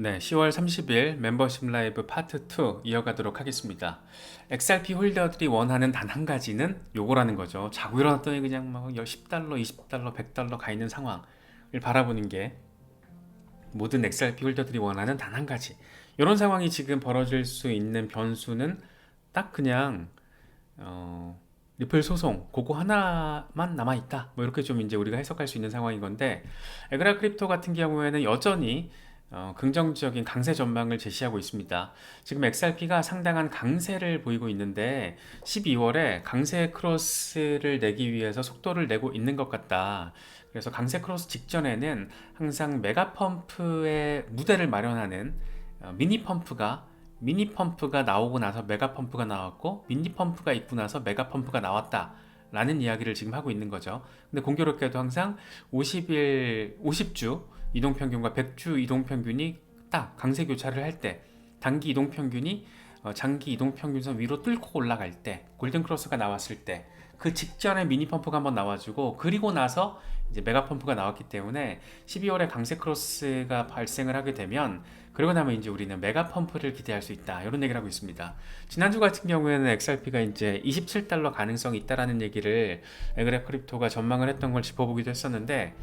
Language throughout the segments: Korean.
네, 10월 30일 멤버십 라이브 파트 2 이어가도록 하겠습니다. XRP 홀더들이 원하는 단 한 가지는 요거라는 거죠. 자고 일어났더니 그냥 막 10달러, 20달러, 100달러 가 있는 상황을 바라보는 게 모든 XRP 홀더들이 원하는 단 한 가지. 이런 상황이 지금 벌어질 수 있는 변수는 딱 그냥 리플 소송 그거 하나만 남아 있다. 뭐 이렇게 좀 이제 우리가 해석할 수 있는 상황인 건데, 에그라 크립토 같은 경우에는 여전히 긍정적인 강세 전망을 제시하고 있습니다. 지금 XRP가 상당한 강세를 보이고 있는데 12월에 강세 크로스를 내기 위해서 속도를 내고 있는 것 같다. 그래서 강세 크로스 직전에는 항상 메가 펌프의 무대를 마련하는 미니 펌프가 나오고 나서 메가 펌프가 나왔고, 미니 펌프가 있고 나서 메가 펌프가 나왔다 라는 이야기를 지금 하고 있는 거죠. 근데 공교롭게도 항상 50주 이동평균과 100주 이동평균이 딱 강세 교차를 할 때, 단기 이동평균이 장기 이동평균선 위로 뚫고 올라갈 때, 골든크로스가 나왔을 때, 그 직전에 미니 펌프가 한번 나와주고, 그리고 나서 이제 메가 펌프가 나왔기 때문에 12월에 강세 크로스가 발생을 하게 되면, 그러고 나면 이제 우리는 메가 펌프를 기대할 수 있다, 이런 얘기를 하고 있습니다. 지난주 같은 경우에는 XRP가 이제 27달러 가능성이 있다라는 얘기를 에그랩 크립토가 전망을 했던 걸 짚어보기도 했었는데,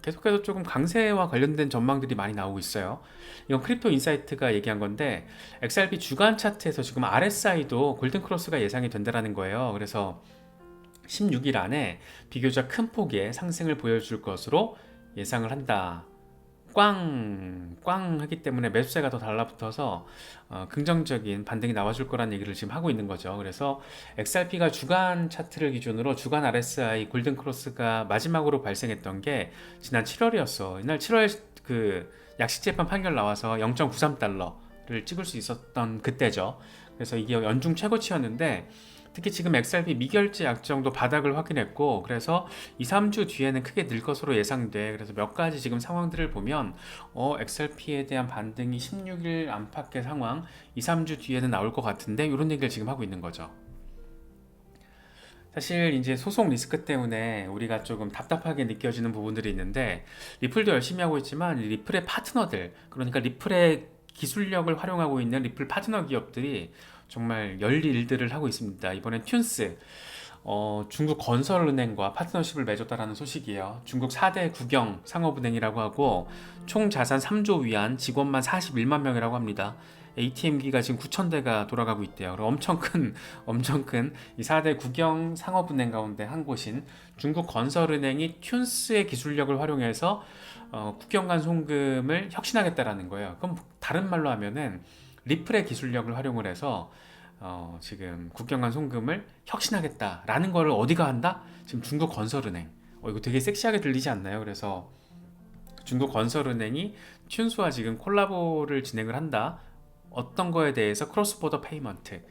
계속해서 조금 강세와 관련된 전망들이 많이 나오고 있어요. 이건 크립토 인사이트가 얘기한 건데, XRP 주간 차트에서 지금 RSI도 골든크로스가 예상이 된다라는 거예요. 그래서 16일 안에 비교적 큰 폭의 상승을 보여줄 것으로 예상을 한다. 꽝 하기 때문에 매수세가 더 달라붙어서 긍정적인 반등이 나와줄 거란 얘기를 지금 하고 있는 거죠. 그래서 XRP가 주간 차트를 기준으로 주간 RSI 골든 크로스가 마지막으로 발생했던 게 지난 7월이었어. 이날 7월 그 약식재판 판결 나와서 0.93달러를 찍을 수 있었던 그때죠. 그래서 이게 연중 최고치였는데, 특히 지금 XRP 미결제 약정도 바닥을 확인했고, 그래서 2, 3주 뒤에는 크게 늘 것으로 예상돼. 그래서 몇 가지 지금 상황들을 보면 XRP에 대한 반등이 16일 안팎의 상황, 2, 3주 뒤에는 나올 것 같은데, 이런 얘기를 지금 하고 있는 거죠. 사실 이제 소송 리스크 때문에 우리가 조금 답답하게 느껴지는 부분들이 있는데, 리플도 열심히 하고 있지만 리플의 파트너들, 그러니까 리플의 기술력을 활용하고 있는 리플 파트너 기업들이 정말 열일들을 하고 있습니다. 이번엔 튠스, 중국 건설은행과 파트너십을 맺었다라는 소식이에요. 중국 4대 국영 상업은행이라고 하고, 총 자산 3조 위안, 직원만 41만 명이라고 합니다. ATM기가 지금 9,000대가 돌아가고 있대요. 그리고 엄청 큰 이 4대 국영 상업은행 가운데 한 곳인 중국 건설은행이 튠스의 기술력을 활용해서 국경 간 송금을 혁신하겠다라는 거예요. 그럼 다른 말로 하면은 리플의 기술력을 활용을 해서 지금 국경 간 송금을 혁신하겠다라는 거를 어디가 한다? 지금 중국 건설은행. 이거 되게 섹시하게 들리지 않나요? 그래서 중국 건설은행이 튠스와 지금 콜라보를 진행을 한다. 어떤 거에 대해서 크로스보더 페이먼트,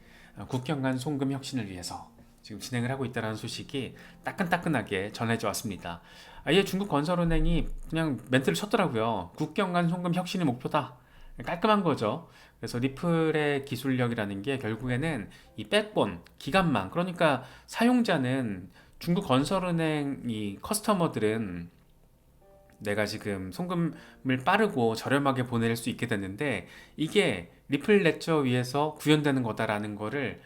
국경 간 송금 혁신을 위해서 지금 진행을 하고 있다는 소식이 따끈따끈하게 전해져 왔습니다. 아예 중국 건설은행이 그냥 멘트를 쳤더라고요. 국경 간 송금 혁신이 목표다. 깔끔한 거죠. 그래서 리플의 기술력이라는 게 결국에는 이 백본, 기간망, 그러니까 사용자는 중국 건설은행 이 커스터머들은 내가 지금 송금을 빠르고 저렴하게 보낼 수 있게 됐는데, 이게 리플 레저 위에서 구현되는 거다라는 거를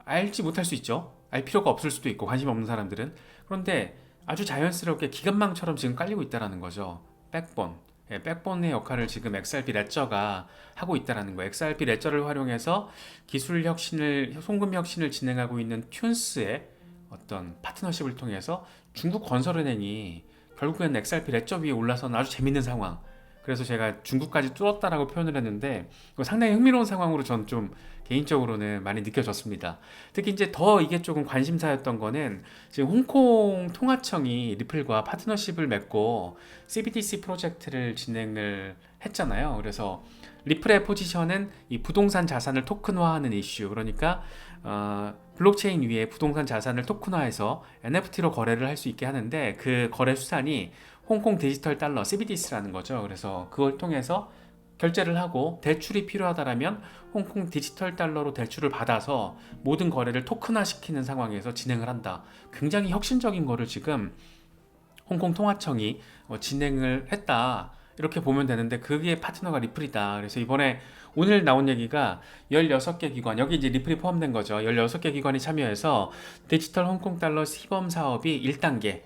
알지 못할 수 있죠. 알 필요가 없을 수도 있고, 관심 없는 사람들은. 그런데 아주 자연스럽게 기관망처럼 지금 깔리고 있다라는 거죠. 백본. 백본의 역할을 지금 XRP 레저가 하고 있다라는 거예요. XRP 레저를 활용해서 기술 혁신을, 송금 혁신을 진행하고 있는 튠스의 어떤 파트너십을 통해서 중국 건설은행이 결국에는 XRP 레저 위에 올라서는 아주 재밌는 상황. 그래서 제가 중국까지 뚫었다라고 표현을 했는데, 이거 상당히 흥미로운 상황으로 전 좀 개인적으로는 많이 느껴졌습니다. 특히 이제 더 이게 조금 관심사였던 거는, 지금 홍콩 통화청이 리플과 파트너십을 맺고 CBDC 프로젝트를 진행을 했잖아요. 그래서 리플의 포지션은 이 부동산 자산을 토큰화하는 이슈, 그러니까 블록체인 위에 부동산 자산을 토큰화해서 NFT로 거래를 할 수 있게 하는데, 그 거래 수단이 홍콩 디지털 달러 CBDC라는 거죠. 그래서 그걸 통해서 결제를 하고 대출이 필요하다라면 홍콩 디지털 달러로 대출을 받아서 모든 거래를 토큰화 시키는 상황에서 진행을 한다. 굉장히 혁신적인 거를 지금 홍콩 통화청이 진행을 했다. 이렇게 보면 되는데 그게 파트너가 리플이다. 그래서 이번에 오늘 나온 얘기가 16개 기관, 여기 이제 리플이 포함된 거죠. 16개 기관이 참여해서 디지털 홍콩 달러 시범 사업이 1단계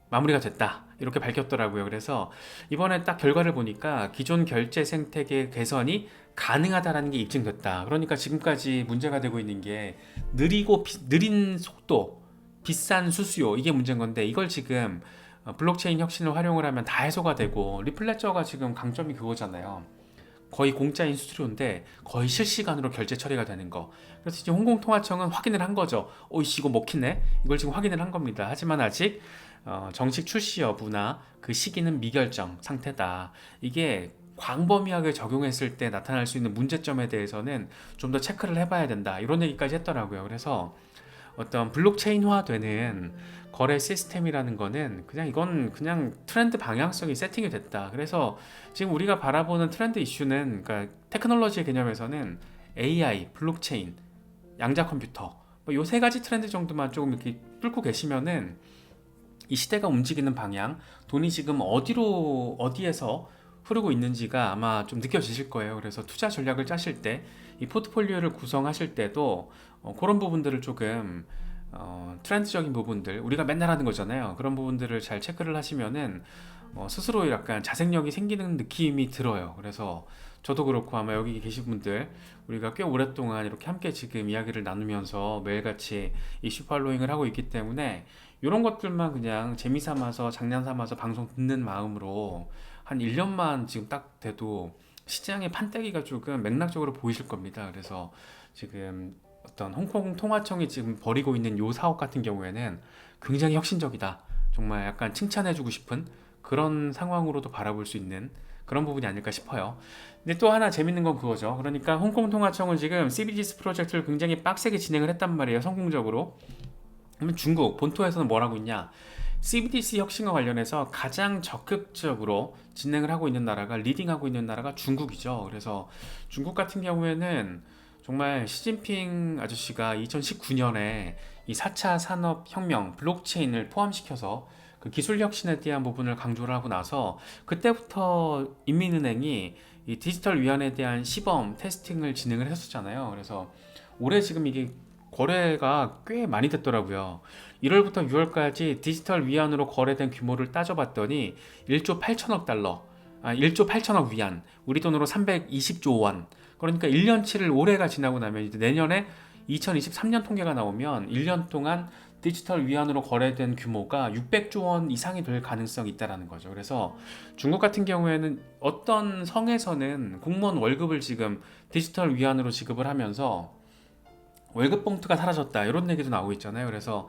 마무리가 됐다. 이렇게 밝혔더라고요. 그래서 이번에 딱 결과를 보니까 기존 결제 생태계 개선이 가능하다라는 게 입증됐다. 그러니까 지금까지 문제가 되고 있는 게 느린 속도, 비싼 수수료 이게 문제인 건데 이걸 지금 블록체인 혁신을 활용을 하면 다 해소가 되고 리플레저가 지금 강점이 그거잖아요. 거의 공짜인 수수료인데 거의 실시간으로 결제 처리가 되는 거. 그래서 지금 홍콩통화청은 확인을 한 거죠. 오이씨 이거 먹히네. 이걸 지금 확인을 한 겁니다. 하지만 아직 정식 출시 여부나 그 시기는 미결정 상태다. 이게 광범위하게 적용했을 때 나타날 수 있는 문제점에 대해서는 좀 더 체크를 해봐야 된다. 이런 얘기까지 했더라고요. 그래서 어떤 블록체인화되는 거래 시스템이라는 거는 그냥 이건 그냥 트렌드 방향성이 세팅이 됐다. 그래서 지금 우리가 바라보는 트렌드 이슈는 그러니까 테크놀로지의 개념에서는 AI, 블록체인, 양자 컴퓨터 뭐 요 세 가지 트렌드 정도만 조금 이렇게 뚫고 계시면은 이 시대가 움직이는 방향, 돈이 지금 어디에서 흐르고 있는지가 아마 좀 느껴지실 거예요. 그래서 투자 전략을 짜실 때, 이 포트폴리오를 구성하실 때도 그런 부분들을 조금 트렌드적인 부분들, 우리가 맨날 하는 거잖아요. 그런 부분들을 잘 체크를 하시면은 스스로 약간 자생력이 생기는 느낌이 들어요. 그래서 저도 그렇고 아마 여기 계신 분들 우리가 꽤 오랫동안 이렇게 함께 지금 이야기를 나누면서 매일같이 이슈 팔로잉을 하고 있기 때문에 이런 것들만 그냥 재미삼아서 장난삼아서 방송 듣는 마음으로 한 1년만 지금 딱 돼도 시장의 판때기가 조금 맥락적으로 보이실 겁니다. 그래서 지금 어떤 홍콩 통화청이 지금 벌이고 있는 요 사업 같은 경우에는 굉장히 혁신적이다. 정말 약간 칭찬해주고 싶은 그런 상황으로도 바라볼 수 있는 그런 부분이 아닐까 싶어요. 근데 또 하나 재밌는 건 그거죠. 그러니까 홍콩 통화청은 지금 CBDC 프로젝트를 굉장히 빡세게 진행을 했단 말이에요. 성공적으로. 그러면 중국 본토에서는 뭘 하고 있냐? CBDC 혁신과 관련해서 가장 적극적으로 진행을 하고 있는 나라가 리딩하고 있는 나라가 중국이죠. 그래서 중국 같은 경우에는 정말 시진핑 아저씨가 2019년에 이 4차 산업혁명 블록체인을 포함시켜서 그 기술 혁신에 대한 부분을 강조를 하고 나서 그때부터 인민은행이 이 디지털 위안에 대한 시범 테스팅을 진행을 했었잖아요. 그래서 올해 지금 이게 거래가 꽤 많이 됐더라고요. 1월부터 6월까지 디지털 위안으로 거래된 규모를 따져봤더니 1조 8천억 달러, 1조 8천억 위안, 우리 돈으로 320조 원. 그러니까 1년치를 올해가 지나고 나면 이제 내년에 2023년 통계가 나오면 1년 동안 디지털 위안으로 거래된 규모가 600조 원 이상이 될 가능성이 있다라는 거죠. 그래서 중국 같은 경우에는 어떤 성에서는 공무원 월급을 지금 디지털 위안으로 지급을 하면서 월급 봉투가 사라졌다 이런 얘기도 나오고 있잖아요. 그래서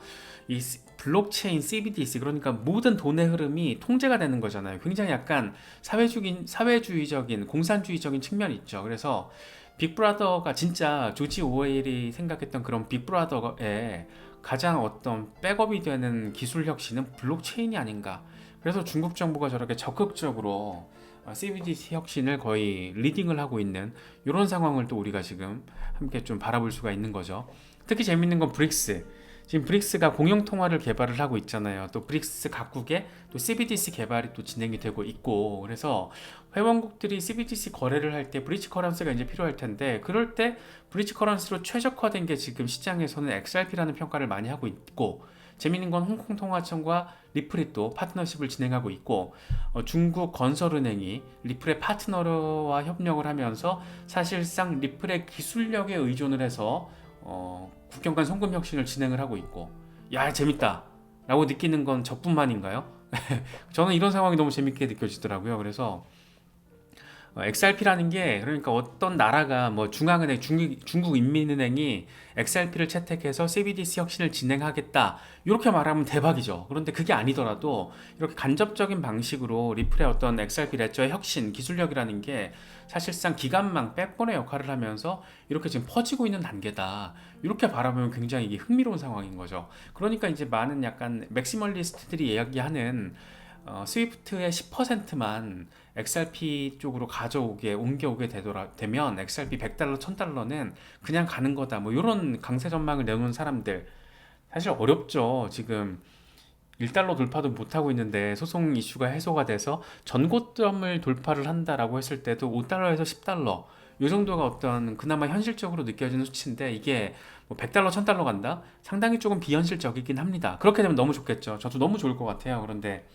이 블록체인 CBDC 그러니까 모든 돈의 흐름이 통제가 되는 거잖아요. 굉장히 약간 사회주의적인 공산주의적인 측면이 있죠. 그래서 빅브라더가 진짜 조지 오웨일이 생각했던 그런 빅브라더의 가장 어떤 백업이 되는 기술 혁신은 블록체인이 아닌가. 그래서 중국 정부가 저렇게 적극적으로 CBDC 혁신을 거의 리딩을 하고 있는 이런 상황을 또 우리가 지금 함께 좀 바라볼 수가 있는 거죠. 특히 재밌는 건 브릭스. 지금 브릭스가 공용 통화를 개발을 하고 있잖아요. 또 브릭스 각국에 또 CBDC 개발이 또 진행이 되고 있고, 그래서 회원국들이 CBDC 거래를 할 때 브리지 커런스가 이제 필요할 텐데, 그럴 때 브리지 커런스로 최적화된 게 지금 시장에서는 XRP라는 평가를 많이 하고 있고, 재밌는 건 홍콩 통화청과 리플이 또 파트너십을 진행하고 있고, 중국 건설은행이 리플의 파트너와 협력을 하면서 사실상 리플의 기술력에 의존을 해서 국경 간 송금 혁신을 진행을 하고 있고, 야 재밌다 라고 느끼는 건 저뿐만인가요? 저는 이런 상황이 너무 재밌게 느껴지더라고요. 그래서 XRP라는 게 그러니까 어떤 나라가 뭐 중앙은행, 중국인민은행이 XRP를 채택해서 CBDC 혁신을 진행하겠다 이렇게 말하면 대박이죠. 그런데 그게 아니더라도 이렇게 간접적인 방식으로 리플의 어떤 XRP 레저의 혁신, 기술력이라는 게 사실상 기간망, 백본의 역할을 하면서 이렇게 지금 퍼지고 있는 단계다. 이렇게 바라보면 굉장히 이게 흥미로운 상황인 거죠. 그러니까 이제 많은 약간 맥시멀리스트들이 이야기하는 스위프트의 10%만 XRP 쪽으로 옮겨오게 되면 XRP 100달러, 1000달러는 그냥 가는 거다. 뭐 이런 강세 전망을 내놓은 사람들 사실 어렵죠. 지금 1달러 돌파도 못하고 있는데 소송 이슈가 해소가 돼서 전고점을 돌파를 한다라고 했을 때도 5달러에서 10달러 요 정도가 어떤 그나마 현실적으로 느껴지는 수치인데 이게 뭐 100달러, 1000달러 간다? 상당히 조금 비현실적이긴 합니다. 그렇게 되면 너무 좋겠죠. 저도 너무 좋을 것 같아요. 그런데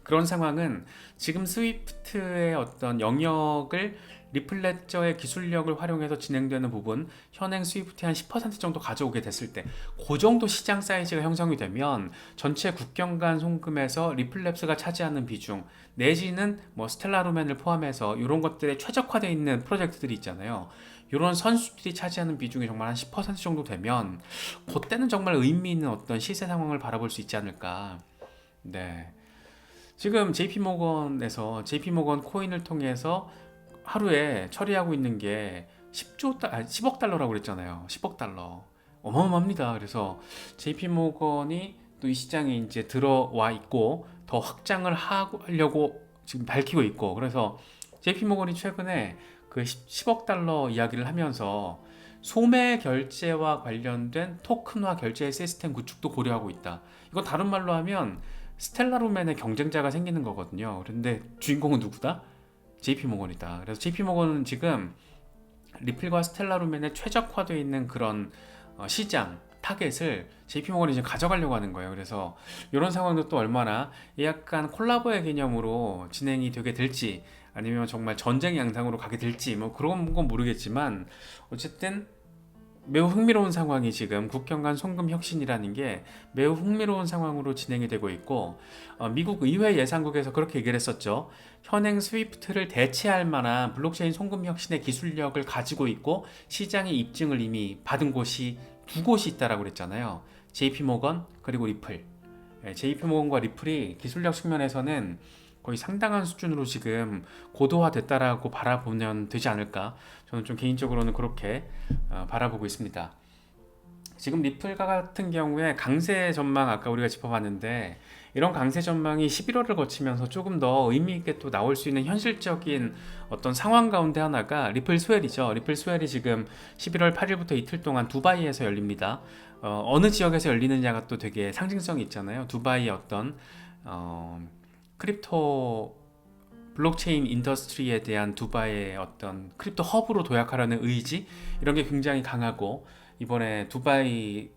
그런 상황은 지금 스위프트의 어떤 영역을 리플레저의 기술력을 활용해서 진행되는 부분, 현행 스위프트의 한 10% 정도 가져오게 됐을 때, 그 정도 시장 사이즈가 형성이 되면 전체 국경 간 송금에서 리플랩스가 차지하는 비중, 내지는 뭐 스텔라루멘을 포함해서 이런 것들에 최적화되어 있는 프로젝트들이 있잖아요. 이런 선수들이 차지하는 비중이 정말 한 10% 정도 되면, 그때는 정말 의미 있는 어떤 시세 상황을 바라볼 수 있지 않을까. 네. 지금 JP모건에서 JP모건 코인을 통해서 하루에 처리하고 있는 게 10억 달러라고 그랬잖아요. 10억 달러. 어마어마합니다. 그래서 JP모건이 또 이 시장에 이제 들어와 있고 더 확장을 하려고 지금 밝히고 있고 그래서 JP모건이 최근에 그 10억 달러 이야기를 하면서 소매 결제와 관련된 토큰화 결제 시스템 구축도 고려하고 있다. 이거 다른 말로 하면 스텔라루멘의 경쟁자가 생기는 거거든요. 그런데 주인공은 누구다? JP모건이다. 그래서 JP모건은 지금 리플과 스텔라루멘에 최적화되어 있는 그런 시장 타겟을 JP모건이 이제 가져가려고 하는 거예요. 그래서 이런 상황도 또 얼마나 약간 콜라보의 개념으로 진행이 되게 될지 아니면 정말 전쟁 양상으로 가게 될지 뭐 그런 건 모르겠지만 어쨌든 매우 흥미로운 상황이 지금 국경 간 송금 혁신이라는 게 매우 흥미로운 상황으로 진행이 되고 있고 미국 의회 예산국에서 그렇게 얘기를 했었죠. 현행 스위프트를 대체할 만한 블록체인 송금 혁신의 기술력을 가지고 있고 시장의 입증을 이미 받은 곳이 두 곳이 있다라고 그랬잖아요. JP모건 그리고 리플. JP모건과 리플이 기술력 측면에서는 거의 상당한 수준으로 지금 고도화됐다라고 바라보면 되지 않을까. 저는 좀 개인적으로는 그렇게 바라보고 있습니다. 지금 리플 같은 경우에 강세 전망 아까 우리가 짚어봤는데 이런 강세 전망이 11월을 거치면서 조금 더 의미 있게 또 나올 수 있는 현실적인 어떤 상황 가운데 하나가 리플 스웰이죠. 리플 스웰이 지금 11월 8일부터 이틀 동안 두바이에서 열립니다. 어느 지역에서 열리느냐가 또 되게 상징성이 있잖아요. 두바이의 어떤 크립토 블록체인 인더스트리에 대한 두바이의 어떤 크립토 허브로 도약하려는 의지 이런 게 굉장히 강하고 이번에 두바이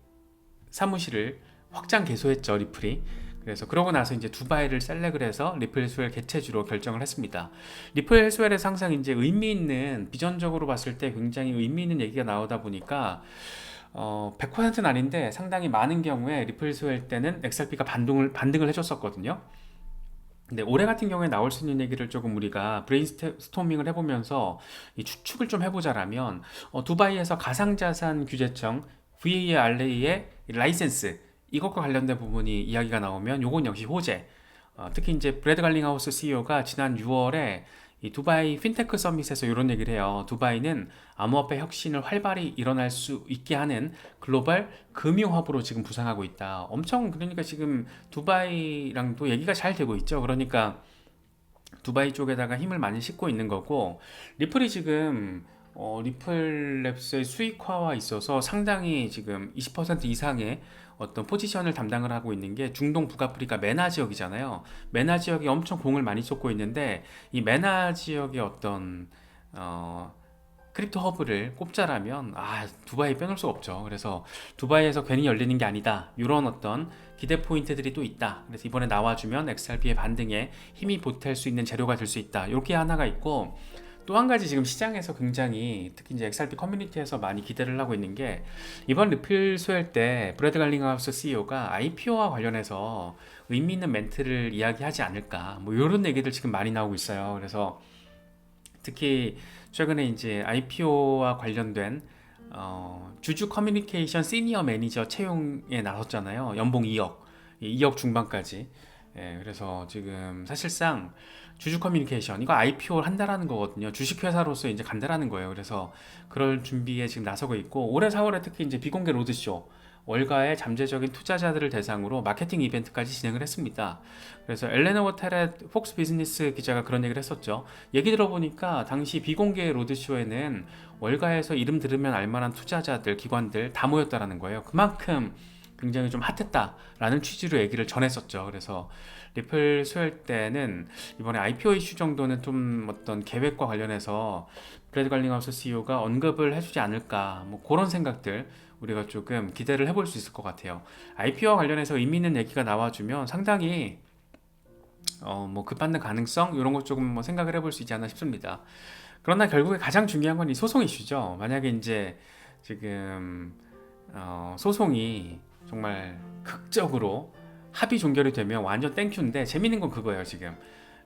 사무실을 확장 개소했죠 리플이. 그래서 그러고 나서 이제 두바이를 셀렉을 해서 리플 스웰 개최주로 결정을 했습니다. 리플 스웰에서 항상 이제 의미 있는 비전적으로 봤을 때 굉장히 의미 있는 얘기가 나오다 보니까 100%는 아닌데 상당히 많은 경우에 리플 스웰 때는 XRP가 반등을 해줬었거든요. 근데 올해 같은 경우에 나올 수 있는 얘기를 조금 우리가 브레인스토밍을 해보면서 이 추측을 좀 해보자라면 두바이에서 가상자산 규제청 VARA의 라이센스 이것과 관련된 부분이 이야기가 나오면 요건 역시 호재. 특히 이제 브래드 갈링하우스 CEO가 지난 6월에 이 두바이 핀테크 서밋에서 이런 얘기를 해요. 두바이는 암호화폐 혁신을 활발히 일어날 수 있게 하는 글로벌 금융 허브로 지금 부상하고 있다. 엄청 그러니까 지금 두바이랑도 얘기가 잘 되고 있죠. 그러니까 두바이 쪽에다가 힘을 많이 싣고 있는 거고 리플이 지금 리플랩스의 수익화와 있어서 상당히 지금 20% 이상의 어떤 포지션을 담당을 하고 있는 게 중동 북아프리카 메나 지역이잖아요. 메나 지역이 엄청 공을 많이 쏟고 있는데 이 메나 지역의 어떤 크립토 허브를 꼽자라면 두바이 빼놓을 수가 없죠. 그래서 두바이에서 괜히 열리는 게 아니다. 이런 어떤 기대 포인트들이 또 있다. 그래서 이번에 나와주면 XRP의 반등에 힘이 보탤 수 있는 재료가 될 수 있다. 이렇게 하나가 있고 또 한 가지 지금 시장에서 굉장히 특히 이제 XRP 커뮤니티에서 많이 기대를 하고 있는 게 이번 리플 스웰 때 브래드 갈링하우스 CEO가 IPO와 관련해서 의미 있는 멘트를 이야기하지 않을까 뭐 이런 얘기들 지금 많이 나오고 있어요. 그래서 특히 최근에 이제 IPO와 관련된 주주 커뮤니케이션 시니어 매니저 채용에 나섰잖아요. 연봉 2억 중반까지. 그래서 지금 사실상 주주 커뮤니케이션 이거 IPO를 한다라는 거거든요. 주식회사로서 이제 간다라는 거예요. 그래서 그럴 준비에 지금 나서고 있고 올해 4월에 특히 이제 비공개 로드쇼 월가의 잠재적인 투자자들을 대상으로 마케팅 이벤트까지 진행을 했습니다. 그래서 엘레나 워테렛 폭스 비즈니스 기자가 그런 얘기를 했었죠. 얘기 들어보니까 당시 비공개 로드쇼에는 월가에서 이름 들으면 알만한 투자자들, 기관들 다 모였다라는 거예요. 그만큼 굉장히 좀 핫했다라는 취지로 얘기를 전했었죠. 그래서 리플 수혈 때는 이번에 IPO 이슈 정도는 좀 어떤 계획과 관련해서 브래드 갈링하우스 CEO가 언급을 해주지 않을까, 뭐 그런 생각들 우리가 조금 기대를 해볼 수 있을 것 같아요. IPO와 관련해서 의미 있는 얘기가 나와주면 상당히 뭐 급받는 가능성 이런 거 조금 뭐 생각을 해볼 수 있지 않나 싶습니다. 그러나 결국에 가장 중요한 건 이 소송 이슈죠. 만약에 이제 지금 소송이 정말 극적으로 합의 종결이 되면 완전 땡큐인데, 재밌는 건 그거예요. 지금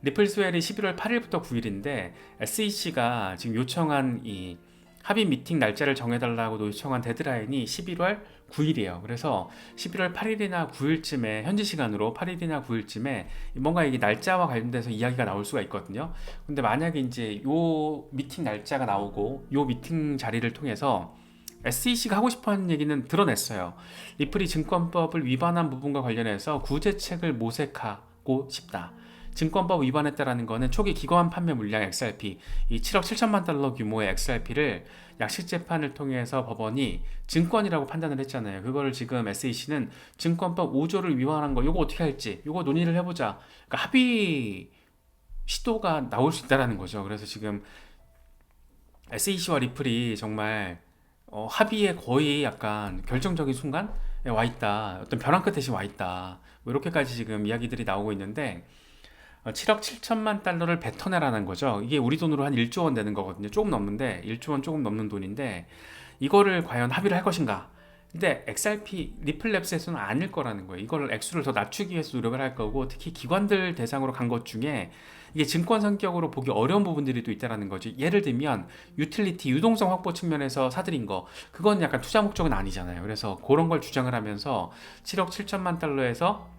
리플 스웰이 11월 8일부터 9일인데 SEC가 지금 요청한 이 합의 미팅 날짜를 정해달라고 요청한 데드라인이 11월 9일이에요. 그래서 11월 8일이나 9일쯤에, 현지 시간으로 8일이나 9일쯤에 뭔가 이게 날짜와 관련돼서 이야기가 나올 수가 있거든요. 근데 만약에 이제 요 미팅 날짜가 나오고 요 미팅 자리를 통해서 SEC가 하고 싶어하는 얘기는 드러냈어요. 리플이 증권법을 위반한 부분과 관련해서 구제책을 모색하고 싶다. 증권법 위반했다라는 거는 초기 기관 판매 물량 XRP, 이 7억 7천만 달러 규모의 XRP를 약식 재판을 통해서 법원이 증권이라고 판단을 했잖아요. 그거를 지금 SEC는 증권법 5조를 위반한 거, 이거 어떻게 할지, 이거 논의를 해보자. 그러니까 합의 시도가 나올 수 있다라는 거죠. 그래서 지금 SEC와 리플이 정말 합의에 거의 약간 결정적인 순간에 와 있다. 어떤 벼랑 끝에 와 있다. 뭐 이렇게까지 지금 이야기들이 나오고 있는데, 7억 7천만 달러를 뱉어내라는 거죠. 이게 우리 돈으로 한 1조 원 되는 거거든요. 조금 넘는데, 1조 원 조금 넘는 돈인데, 이거를 과연 합의를 할 것인가? 근데 XRP 리플랩스에서는 아닐 거라는 거예요. 이걸 액수를 더 낮추기 위해서 노력을 할 거고, 특히 기관들 대상으로 간 것 중에 이게 증권 성격으로 보기 어려운 부분들이 또 있다라는 거죠. 예를 들면 유틸리티, 유동성 확보 측면에서 사들인 거, 그건 약간 투자 목적은 아니잖아요. 그래서 그런 걸 주장을 하면서 7억 7천만 달러에서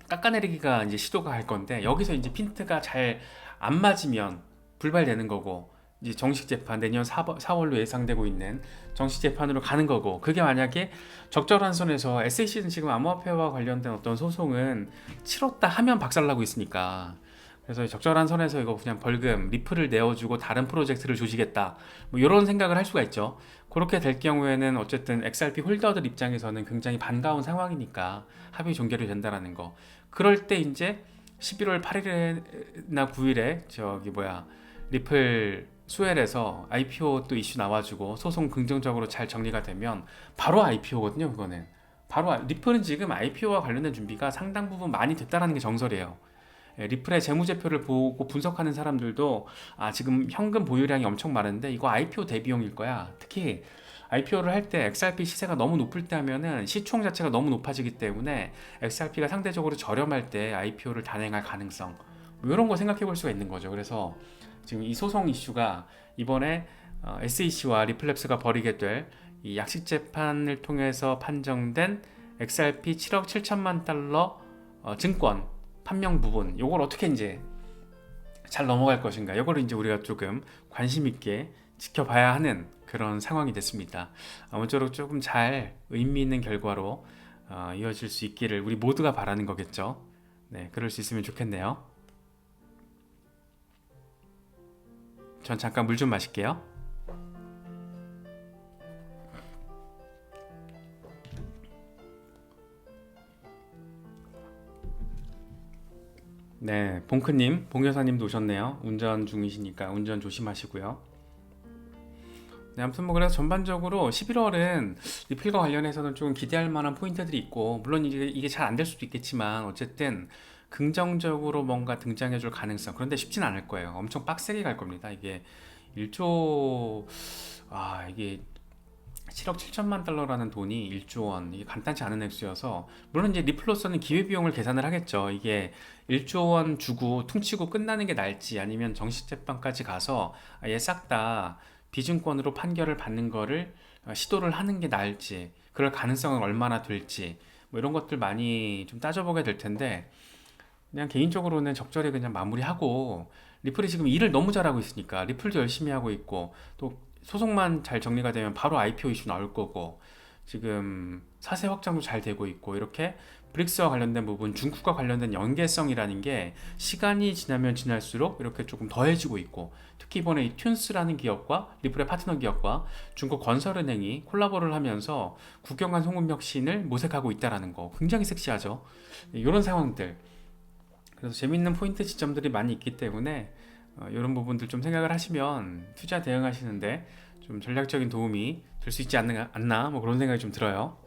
깎아내리기가 이제 시도가 할 건데, 여기서 이제 핀트가 잘 안 맞으면 불발되는 거고, 이제 정식 재판 내년 4월로 예상되고 있는 정식 재판으로 가는 거고, 그게 만약에 적절한 선에서, SEC는 지금 암호화폐와 관련된 어떤 소송은 치렀다 하면 박살나고 있으니까, 그래서 적절한 선에서 이거 그냥 벌금 리플을 내어주고 다른 프로젝트를 조지겠다, 뭐 이런 생각을 할 수가 있죠. 그렇게 될 경우에는 어쨌든 XRP 홀더들 입장에서는 굉장히 반가운 상황이니까 합의 종결이 된다라는 거. 그럴 때 이제 11월 8일이나 9일에 리플 수엘에서 IPO 또 이슈 나와주고 소송 긍정적으로 잘 정리가 되면 바로 IPO거든요. 그거는 바로 리플은 지금 IPO와 관련된 준비가 상당 부분 많이 됐다라는 게 정설이에요. 리플의 재무제표를 보고 분석하는 사람들도 지금 현금 보유량이 엄청 많은데 이거 IPO 대비용일 거야. 특히 IPO를 할 때 XRP 시세가 너무 높을 때 하면은 시총 자체가 너무 높아지기 때문에 XRP가 상대적으로 저렴할 때 IPO를 단행할 가능성, 뭐 이런 거 생각해 볼 수가 있는 거죠. 그래서 지금 이 소송 이슈가 이번에 SEC와 리플랩스가 벌이게 될 이 약식 재판을 통해서 판정된 XRP 7억 7천만 달러 증권 판명 부분, 요걸 어떻게 이제 잘 넘어갈 것인가, 요거를 이제 우리가 조금 관심 있게 지켜봐야 하는 그런 상황이 됐습니다. 아무쪼록 조금 잘 의미 있는 결과로 이어질 수 있기를 우리 모두가 바라는 거겠죠. 네, 그럴 수 있으면 좋겠네요. 전 잠깐 물 좀 마실게요. 네, 봉크님, 봉여사님도 오셨네요. 운전 중이시니까 운전 조심하시고요. 네, 아무튼 뭐 그래서 전반적으로 11월은 리플과 관련해서는 좀 기대할 만한 포인트들이 있고, 물론 이게 잘 안 될 수도 있겠지만 어쨌든 긍정적으로 뭔가 등장해줄 가능성, 그런데 쉽진 않을 거예요. 엄청 빡세게 갈 겁니다. 이게 1조, 이게 7억 7천만 달러라는 돈이 1조 원, 이게 간단치 않은 액수여서, 물론 이제 리플로서는 기회비용을 계산을 하겠죠. 이게 1조 원 주고 퉁치고 끝나는 게 나을지, 아니면 정식 재판까지 가서 아예 싹 다 비증권으로 판결을 받는 거를 시도를 하는 게 나을지, 그럴 가능성은 얼마나 될지, 뭐 이런 것들 많이 좀 따져보게 될 텐데, 그냥 개인적으로는 적절히 그냥 마무리하고, 리플이 지금 일을 너무 잘하고 있으니까, 리플도 열심히 하고 있고, 또 소송만 잘 정리가 되면 바로 IPO 이슈 나올 거고, 지금 사세 확장도 잘 되고 있고, 이렇게 브릭스와 관련된 부분, 중국과 관련된 연계성이라는 게 시간이 지나면 지날수록 이렇게 조금 더해지고 있고, 특히 이번에 이 튠스라는 기업과 리플의 파트너 기업과 중국 건설은행이 콜라보를 하면서 국경간 송금 혁신을 모색하고 있다는 거 굉장히 섹시하죠. 이런 상황들, 그래서 재밌는 포인트 지점들이 많이 있기 때문에 이런 부분들 좀 생각을 하시면 투자 대응하시는데 좀 전략적인 도움이 될 수 있지 않나 뭐 그런 생각이 좀 들어요.